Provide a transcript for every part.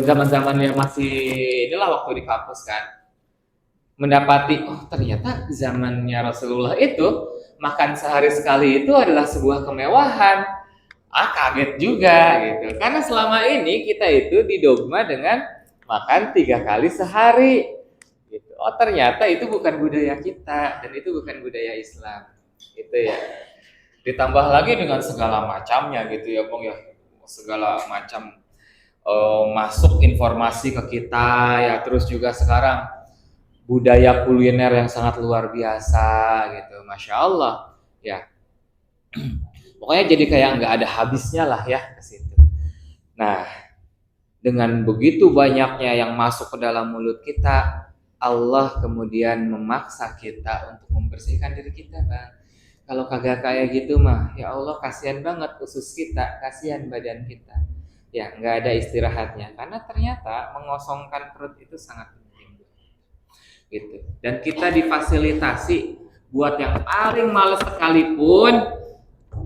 zaman-zamannya masih inilah waktu di kampus kan, mendapati oh ternyata zamannya Rasulullah itu makan sehari sekali itu adalah sebuah kemewahan. Kaget juga gitu. Karena selama ini kita itu didogma dengan makan 3 kali sehari. Gitu. Oh ternyata itu bukan budaya kita dan itu bukan budaya Islam. Gitu ya. Ditambah lagi dengan segala macamnya gitu ya, Bung ya. Segala macam masuk informasi ke kita ya, terus juga sekarang budaya kuliner yang sangat luar biasa gitu, masya Allah ya. Pokoknya jadi kayak nggak ada habisnya lah ya ke situ. Nah, dengan begitu banyaknya yang masuk ke dalam mulut kita, Allah kemudian memaksa kita untuk membersihkan diri kita, Bang. Kalau kagak kayak gitu mah, ya Allah kasihan banget usus kita, kasihan badan kita. Ya, nggak ada istirahatnya. Karena ternyata mengosongkan perut itu sangat penting. Gitu. Dan kita difasilitasi buat yang paling males sekalipun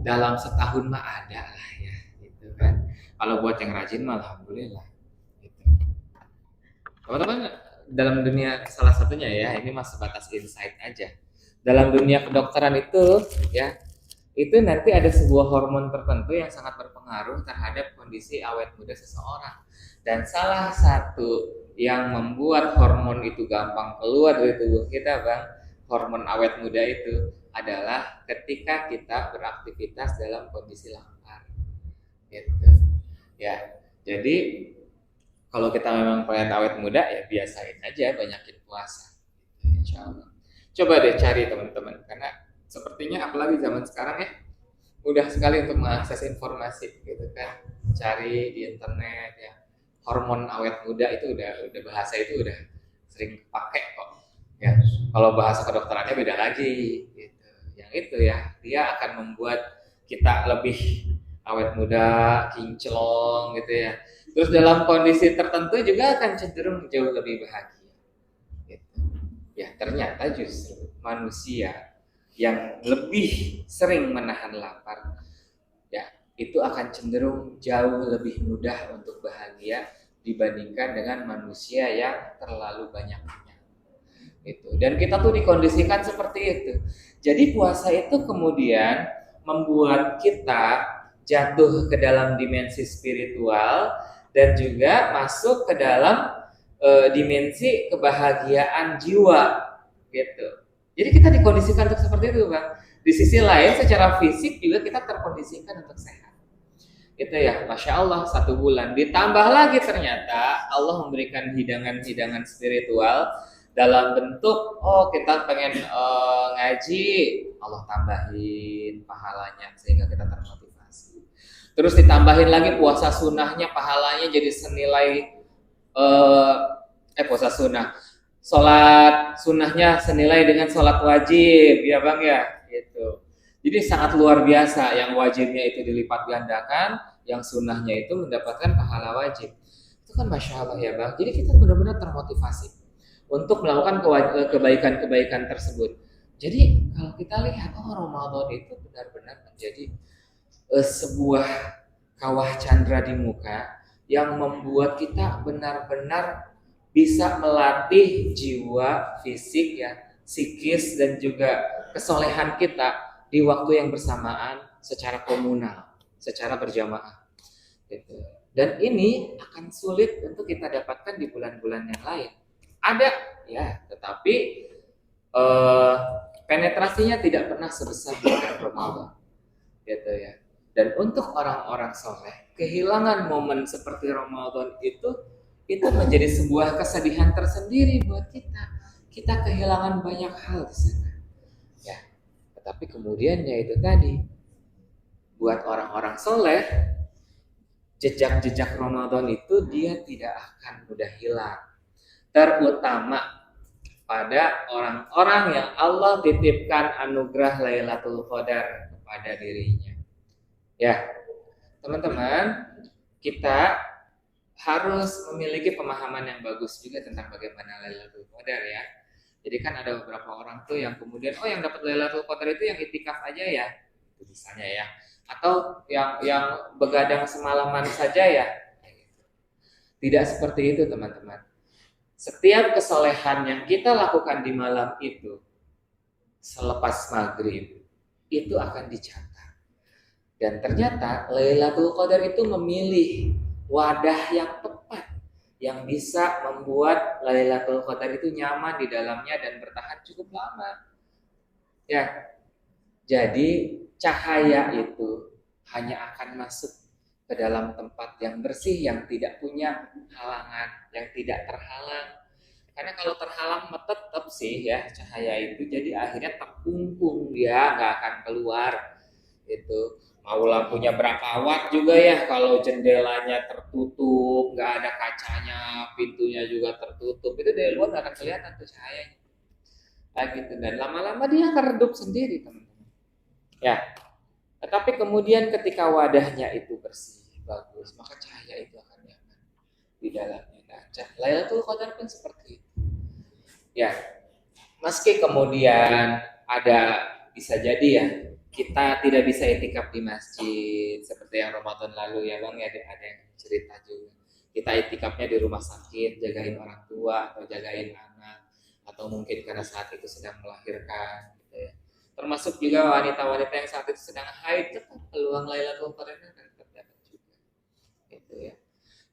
dalam setahun mah ada lah ya, gitu kan. Kalau buat yang rajin mah alhamdulillah. Gitu. Teman-teman, dalam dunia salah satunya ya, ini mas sebatas insight aja. Dalam dunia kedokteran itu ya, itu nanti ada sebuah hormon tertentu yang sangat berpengaruh terhadap kondisi awet muda seseorang. Dan salah satu yang membuat hormon itu gampang keluar dari tubuh kita, Bang, hormon awet muda itu adalah ketika kita beraktivitas dalam kondisi lapar. Gitu. Ya. Jadi kalau kita memang pengen awet muda ya biasain aja banyakin puasa. Gitu, insya Allah. Coba deh cari teman-teman karena sepertinya apalagi zaman sekarang ya mudah sekali untuk mengakses informasi gitu kan, cari di internet ya, hormon awet muda itu udah bahasa itu udah sering pakai kok ya. Kalau bahasa kedokterannya beda lagi gitu, yang itu ya dia akan membuat kita lebih awet muda, kinclong gitu ya, terus dalam kondisi tertentu juga akan cenderung jauh lebih bahagia gitu. Ya ternyata justru manusia yang lebih sering menahan lapar ya itu akan cenderung jauh lebih mudah untuk bahagia dibandingkan dengan manusia yang terlalu banyak kenyang gitu. Dan kita tuh dikondisikan seperti itu. Jadi puasa itu kemudian membuat kita jatuh ke dalam dimensi spiritual dan juga masuk ke dalam dimensi kebahagiaan jiwa gitu. Jadi kita dikondisikan untuk seperti itu, Bang. Di sisi lain secara fisik juga kita terkondisikan untuk sehat. Itu ya, Masya Allah 1 bulan. Ditambah lagi ternyata Allah memberikan hidangan-hidangan spiritual dalam bentuk, oh kita pengen ngaji, Allah tambahin pahalanya sehingga kita termotivasi. Terus ditambahin lagi puasa sunnahnya, pahalanya jadi senilai puasa sunnah, sholat sunnahnya senilai dengan sholat wajib ya Bang ya gitu. Jadi sangat luar biasa, yang wajibnya itu dilipat gandakan, yang sunnahnya itu mendapatkan pahala wajib. Itu kan Masya Allah ya Bang. Jadi kita benar-benar termotivasi untuk melakukan kebaikan-kebaikan tersebut. Jadi kalau kita lihat, oh Ramadan itu benar-benar menjadi sebuah kawah candra di muka yang membuat kita benar-benar bisa melatih jiwa, fisik ya, psikis dan juga kesolehan kita di waktu yang bersamaan secara komunal, secara berjamaah gitu. Dan ini akan sulit untuk kita dapatkan di bulan-bulan yang lain. Ada ya, tetapi eh, penetrasinya tidak pernah sebesar bulan Ramadan gitu ya. Dan untuk orang-orang soleh, kehilangan momen seperti Ramadan itu menjadi sebuah kesedihan tersendiri buat kita. Kita kehilangan banyak hal di sana. Ya, tetapi kemudian ya itu tadi, buat orang-orang soleh, jejak-jejak Ramadan itu dia tidak akan mudah hilang. Terutama pada orang-orang yang Allah titipkan anugerah Lailatul Qadar kepada dirinya. Ya, teman-teman, kita harus memiliki pemahaman yang bagus juga tentang bagaimana Lailatul Qadar ya. Jadi kan ada beberapa orang tuh yang kemudian yang dapat Lailatul Qadar itu yang itikaf aja ya, itu misalnya ya, atau yang begadang semalaman saja ya. Tidak seperti itu teman-teman. Setiap kesolehan yang kita lakukan di malam itu selepas maghrib itu akan dicatat. Dan ternyata Lailatul Qadar itu memilih wadah yang tepat yang bisa membuat Lailatul Qadar itu nyaman di dalamnya dan bertahan cukup lama. Ya, jadi cahaya itu hanya akan masuk ke dalam tempat yang bersih, yang tidak punya halangan, yang tidak terhalang. Karena kalau terhalang tetap sih ya cahaya itu, jadi akhirnya terkungkung, dia nggak akan keluar gitu. Mau lampunya berapa watt juga ya, kalau jendelanya tertutup, nggak ada kacanya, pintunya juga tertutup, itu dari luar nggak akan kelihatan tuh cahayanya. Nah, gitu. Dan lama-lama dia akan redup sendiri teman-teman. Ya, tetapi kemudian ketika wadahnya itu bersih, bagus, maka cahaya itu akan nyaman di dalamnya. Nah, Lailatul Qadar pun seperti itu. Ya, meski kemudian ada bisa jadi ya kita tidak bisa itikaf di masjid seperti yang Ramadan lalu ya Bang, ya ada yang cerita juga. Kita itikafnya di rumah sakit, jagain orang tua atau jagain anak, atau mungkin karena saat itu sedang melahirkan gitu ya. Termasuk juga wanita-wanita yang saat itu sedang haid, tetap peluang Lailatul Qadarnya akan terdapat juga. Gitu ya.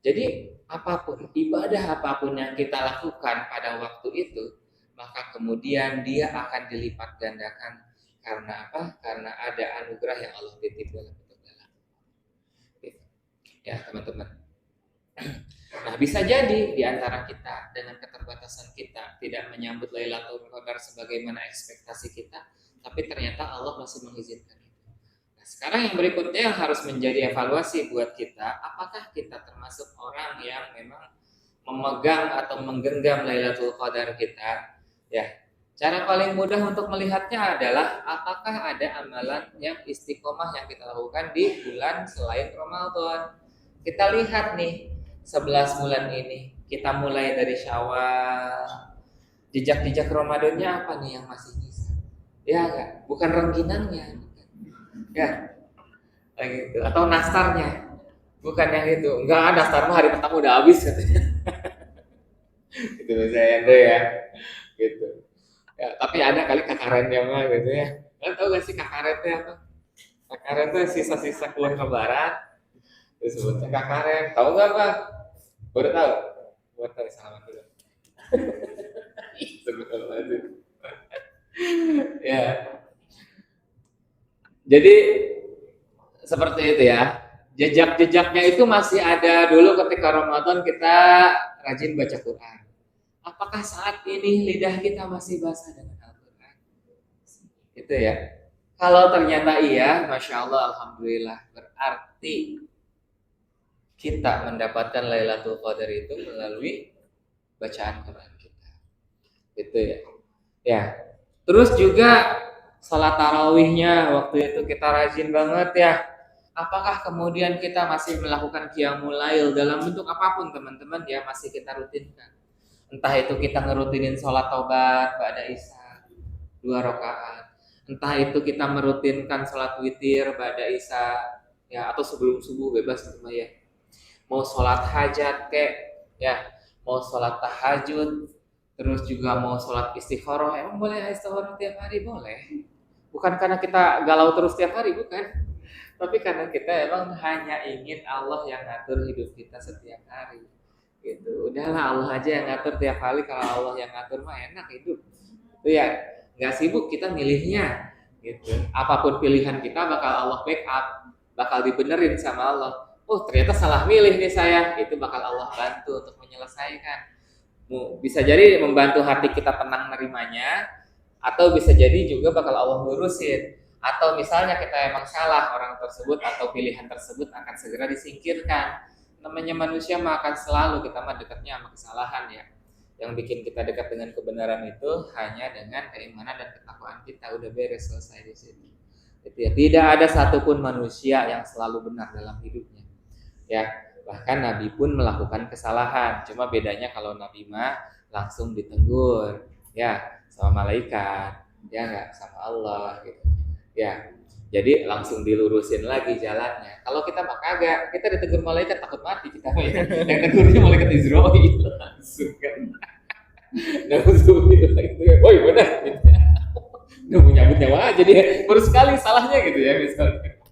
Jadi apapun, ibadah apapun yang kita lakukan pada waktu itu, maka kemudian dia akan dilipat gandakan. Karena apa? Karena ada anugerah yang Allah titip dalam bentuk dalam. Gitu. Ya teman-teman. Nah bisa jadi di antara kita dengan keterbatasan kita tidak menyambut Lailatul Qadar sebagaimana ekspektasi kita, tapi ternyata Allah masih mengizinkan itu. Nah, sekarang yang berikutnya yang harus menjadi evaluasi buat kita, apakah kita termasuk orang yang memang memegang atau menggenggam Lailatul Qadar kita? Ya, cara paling mudah untuk melihatnya adalah apakah ada amalan yang istiqomah yang kita lakukan di bulan selain Ramadan. Kita lihat nih 11 bulan ini, kita mulai dari Syawal, jejak-jejak Ramadannya apa nih yang masih bisa? Ya enggak, bukan rengginangnya, ya, gitu. Atau nastarnya, bukan yang itu. Enggak, nastar mah hari pertama udah habis katanya. Itu saya ya, gitu. Ya, tapi ada kali kakarennya mah gitu ya. Kalian tahu gak sih kakarennya apa? Kakaren itu sisa-sisa kue lebaran, disebutnya kakaren. Tahu nggak Bang? Baru tahu. Baru tahu sama dulu. Ya, jadi seperti itu ya. Jejak-jejaknya itu masih ada dulu ketika Ramadan kita rajin baca Quran. Apakah saat ini lidah kita masih basah dengan Al-Quran? Itu ya. Kalau ternyata iya, Masya Allah, Alhamdulillah. Berarti kita mendapatkan Lailatul Qadar itu melalui bacaan Quran kita. Gitu ya. Ya. Terus juga salat tarawihnya waktu itu kita rajin banget ya. Apakah kemudian kita masih melakukan qiyamul lail dalam bentuk apapun teman-teman ya masih kita rutinkan. Entah itu kita ngerutinin sholat tobat ba'da isya 2 rakaat. Entah itu kita merutinkan sholat witir ba'da isya ya atau sebelum subuh bebas itu mah ya. Mau sholat hajat kek ya, mau sholat tahajud, terus juga mau sholat istikharah. Emang boleh istikharah tiap hari? Boleh. Bukan karena kita galau terus tiap hari, bukan. Tapi karena kita emang hanya ingin Allah yang ngatur hidup kita setiap hari. Gitu. Udahlah Allah aja yang ngatur tiap hari, kalau Allah yang ngatur mah enak hidup. Itu ya, nggak sibuk kita milihnya. Gitu. Apapun pilihan kita bakal Allah backup, bakal dibenerin sama Allah. Oh ternyata salah milih nih saya, itu bakal Allah bantu untuk menyelesaikan. Bisa jadi membantu hati kita tenang nerimanya, atau bisa jadi juga bakal Allah lurusin. Atau misalnya kita emang salah, orang tersebut atau pilihan tersebut akan segera disingkirkan. Namanya manusia mah akan selalu kita mah dekatnya sama kesalahan ya. Yang bikin kita dekat dengan kebenaran itu hanya dengan keimanan dan ketakwaan kita. Udah beres, selesai di situ. Itu ya. Tidak ada satupun manusia yang selalu benar dalam hidupnya. Ya, bahkan Nabi pun melakukan kesalahan. Cuma bedanya kalau Nabi mah langsung ditegur, ya sama malaikat, ya nggak sama Allah gitu. Ya, jadi langsung dilurusin lagi jalannya. Kalau kita mah kagak, kita ditegur malaikat takut mati kita mah ya. Yang tegurnya malaikat Israel langsung kan. Nauzubillah gitu ya. Woi benar gitu ya. Udah mau nyambut nyawa aja dia. Baru sekali salahnya gitu ya misalnya.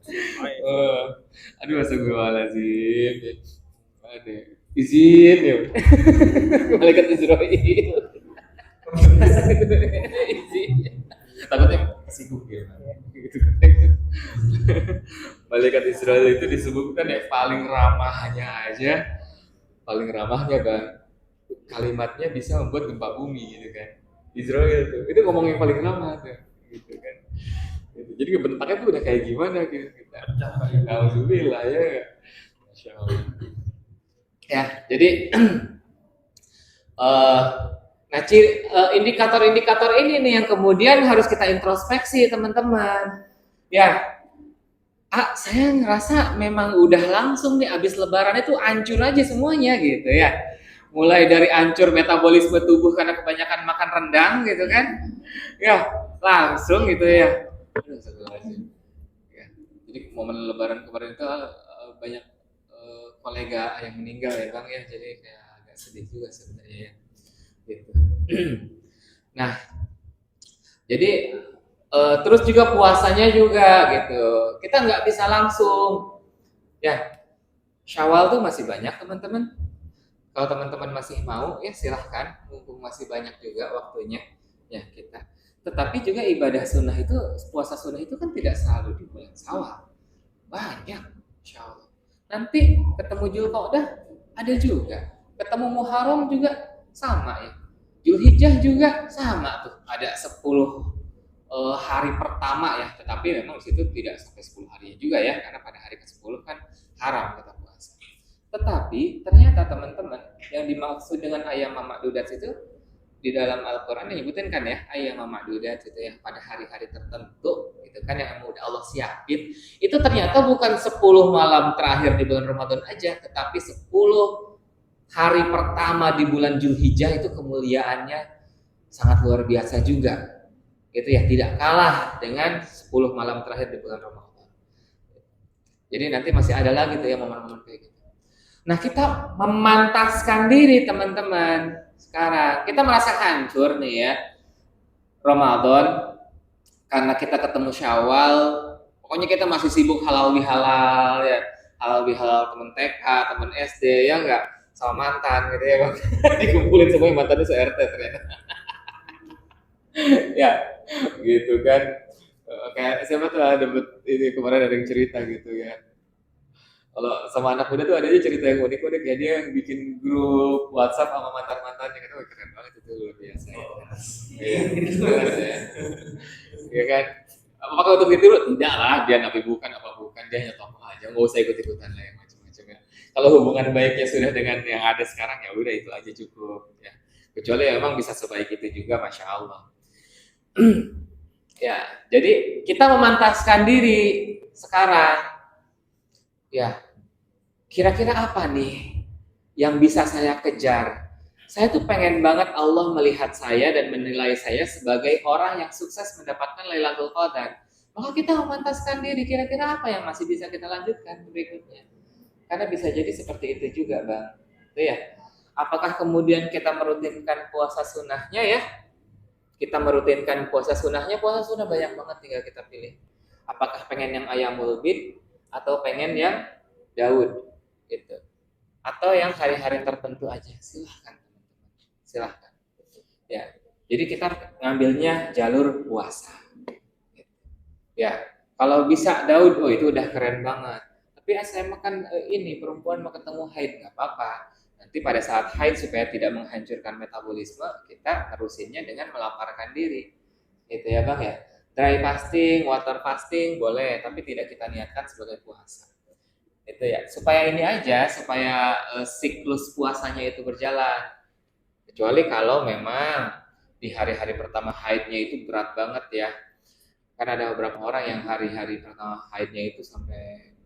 Aduh astagfirullahaladzim. Aduh. Izin ya. Malaikat Israel. Izin. Takutnya kesinggung gitu. Malaikat Israel itu disebutkan ya paling ramahnya aja, paling ramahnya kan kalimatnya bisa membuat gempa bumi gitu kan. Israel tuh, itu ngomong yang paling ramah tuh, gitu kan. Gitu. Jadi bentaknya tuh udah kayak gimana gitu kita. Alhamdulillah ya, Masya Allah. Ya, jadi nah indikator-indikator ini nih yang kemudian harus kita introspeksi teman-teman. Ya, saya ngerasa memang udah langsung nih abis lebaran itu hancur aja semuanya gitu ya. Mulai dari hancur metabolisme tubuh karena kebanyakan makan rendang gitu kan. Ya, langsung gitu ya. Ya. Jadi momen lebaran kemarin itu banyak kolega yang meninggal ya Bang ya. Jadi kayak agak sedih juga sebenarnya ya. Gitu. Nah, jadi terus juga puasanya juga gitu. Kita nggak bisa langsung. Ya, Syawal tuh masih banyak teman-teman. Kalau teman-teman masih mau ya silahkan, mumpung masih banyak juga waktunya ya kita. Tetapi juga ibadah sunnah itu, puasa sunnah itu kan tidak selalu di bulan Syawal. Banyak, Insya Allah. Nanti ketemu Dzulqa'dah ada juga. Ketemu Muharram juga sama ya. Dzulhijjah juga sama tuh. Ada 10 hari pertama ya, tetapi memang di situ tidak sampai 10 hari juga ya, karena pada hari ke-10 kan haram kita puasa. Tetapi ternyata teman-teman yang dimaksud dengan ayam ma'dudat itu di dalam Al-Quran nyebutin kan ya ayam ma'dudat itu ya pada hari-hari tertentu itu kan yang udah Allah siapin itu ternyata bukan 10 malam terakhir di bulan Ramadan aja, tetapi 10 hari pertama di bulan Dzulhijjah itu kemuliaannya sangat luar biasa juga. Itu ya tidak kalah dengan 10 malam terakhir di bulan Ramadan. Jadi nanti masih ada lagi tuh ya momen-momen kayak gitu. Nah kita memantaskan diri teman-teman sekarang. Kita merasa hancur nih ya Ramadan karena kita ketemu Syawal. Pokoknya kita masih sibuk halal bihalal ya, halal bihalal temen TK, temen SD ya enggak sama mantan gitu ya bang. Dikumpulin semuanya mantannya se-RT ternyata. Ya gitu kan. Kayak siapa tuh ada ini kemarin ada yang cerita gitu ya. Kalau sama anak muda tuh ada aja cerita yang unik-unik ya, dia yang bikin grup WhatsApp sama mantan-mantannya kan, keren banget itu luar biasa. Iya, ya. Iya kan. Apakah untuk itu? Tidak lah, dia nabi bukan apa bukan, dia hanya tokoh aja, nggak usah ikut-ikutan lah yang macam-macam ya. Kalau hubungan baiknya sudah dengan yang ada sekarang ya udah itu aja cukup ya. Kecuali emang bisa sebaik itu juga, masya Allah. Ya, jadi kita memantaskan diri sekarang. Ya, kira-kira apa nih yang bisa saya kejar? Saya tuh pengen banget Allah melihat saya dan menilai saya sebagai orang yang sukses mendapatkan Lailatul Qadar. Maka kita memantaskan diri, kira-kira apa yang masih bisa kita lanjutkan berikutnya? Karena bisa jadi seperti itu juga, Bang. Itu ya. Apakah kemudian kita merutinkan puasa sunnahnya ya? Kita merutinkan puasa sunnahnya banyak banget, tinggal kita pilih. Apakah pengen yang Ayamul Bid atau pengen yang Daud gitu. Atau yang hari-hari tertentu aja, silahkan. Ya, jadi kita ngambilnya jalur puasa. Ya, kalau bisa Daud, oh itu udah keren banget. Tapi saya makan ini perempuan mau ketemu haid nggak apa-apa. Nanti pada saat haid supaya tidak menghancurkan metabolisme, kita terusinnya dengan melaparkan diri. Gitu ya Bang ya. Dry fasting, water fasting boleh, tapi tidak kita niatkan sebagai puasa. Itu ya, supaya ini aja, supaya siklus puasanya itu berjalan. Kecuali kalau memang di hari-hari pertama haidnya itu berat banget ya. Kan ada beberapa orang yang hari-hari pertama haidnya itu sampai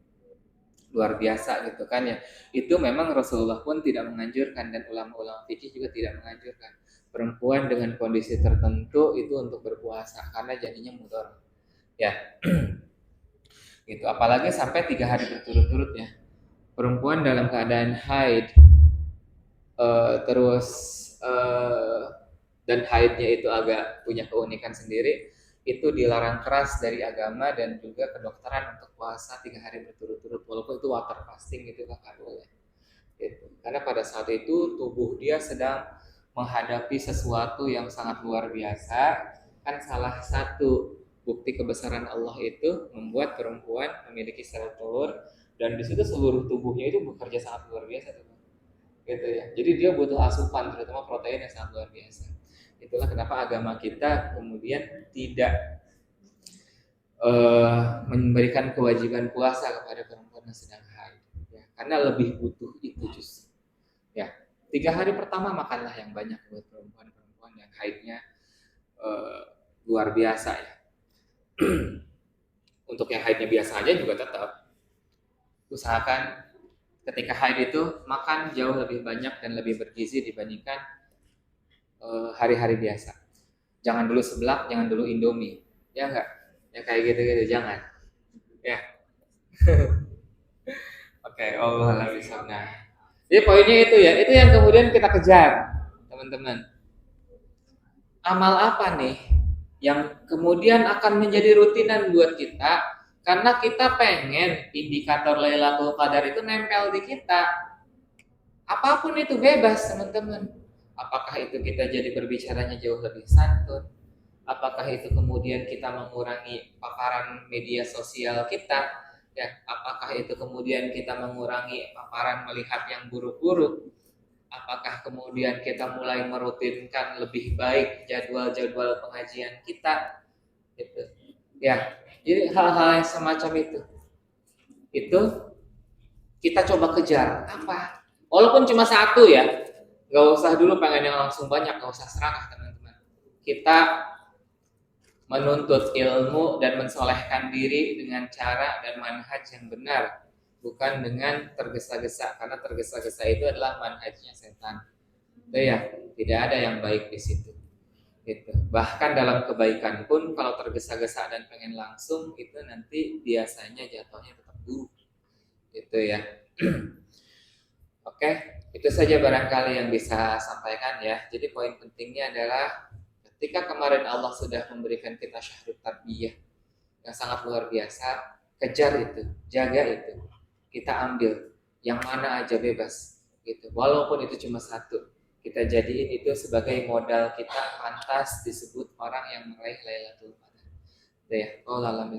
luar biasa gitu kan ya. Itu memang Rasulullah pun tidak menganjurkan dan ulama-ulama fikih juga tidak menganjurkan perempuan dengan kondisi tertentu itu untuk berpuasa karena jadinya mudorot. Ya, gitu. Apalagi sampai 3 hari berturut-turut ya. Perempuan dalam keadaan haid, terus eh, dan haidnya itu agak punya keunikan sendiri, itu dilarang keras dari agama dan juga kedokteran untuk puasa 3 hari berturut-turut, walaupun itu water fasting gitu kakak boleh. Gitu. Karena pada saat itu tubuh dia sedang menghadapi sesuatu yang sangat luar biasa. Kan salah satu bukti kebesaran Allah itu membuat perempuan memiliki sel telur, dan di situ seluruh tubuhnya itu bekerja sangat luar biasa tuh, gitu ya. Jadi dia butuh asupan terutama protein yang sangat luar biasa. Itulah kenapa agama kita kemudian tidak memberikan kewajiban puasa kepada perempuan yang sedang haid, ya, karena lebih butuh itu justru. Ya, 3 hari pertama makanlah yang banyak buat perempuan-perempuan yang haidnya eh, luar biasa ya. Untuk yang haidnya biasa aja juga tetap usahakan ketika haid itu makan jauh lebih banyak dan lebih bergizi dibandingkan hari-hari biasa. Jangan dulu seblak, jangan dulu Indomie, ya enggak? Ya kayak gitu-gitu jangan. Ya, oke, Allah alam bisawab. Nah, jadi poinnya itu ya, itu yang kemudian kita kejar, teman-teman. Amal apa nih yang kemudian akan menjadi rutinan buat kita karena kita pengen indikator Lailatul Qadar itu nempel di kita. Apapun itu bebas, teman-teman. Apakah itu kita jadi berbicaranya jauh lebih santun? Apakah itu kemudian kita mengurangi paparan media sosial kita? Ya, apakah itu kemudian kita mengurangi paparan melihat yang buruk-buruk? Apakah kemudian kita mulai merutinkan lebih baik jadwal-jadwal pengajian kita, gitu. Ya, jadi hal-hal yang semacam itu kita coba kejar. Apa? Walaupun cuma satu ya, nggak usah dulu pengen yang langsung banyak, nggak usah serakah teman-teman. Kita menuntut ilmu dan mensolehkan diri dengan cara dan manhaj yang benar, bukan dengan tergesa-gesa, karena tergesa-gesa itu adalah manhajnya setan. Ya, tidak ada yang baik di situ. Gitu. Bahkan dalam kebaikan pun kalau tergesa-gesa dan pengen langsung itu nanti biasanya jatuhnya tetap buruk. Gitu ya. Oke, itu saja barangkali yang bisa sampaikan ya. Jadi poin pentingnya adalah ketika kemarin Allah sudah memberikan kita syahrut tarbiyah yang sangat luar biasa, kejar itu, jaga itu. Kita ambil yang mana aja bebas gitu. Walaupun itu cuma satu, kita jadiin itu sebagai modal kita pantas disebut orang yang meraih Lailatul Qadar. Ya, Allah alam.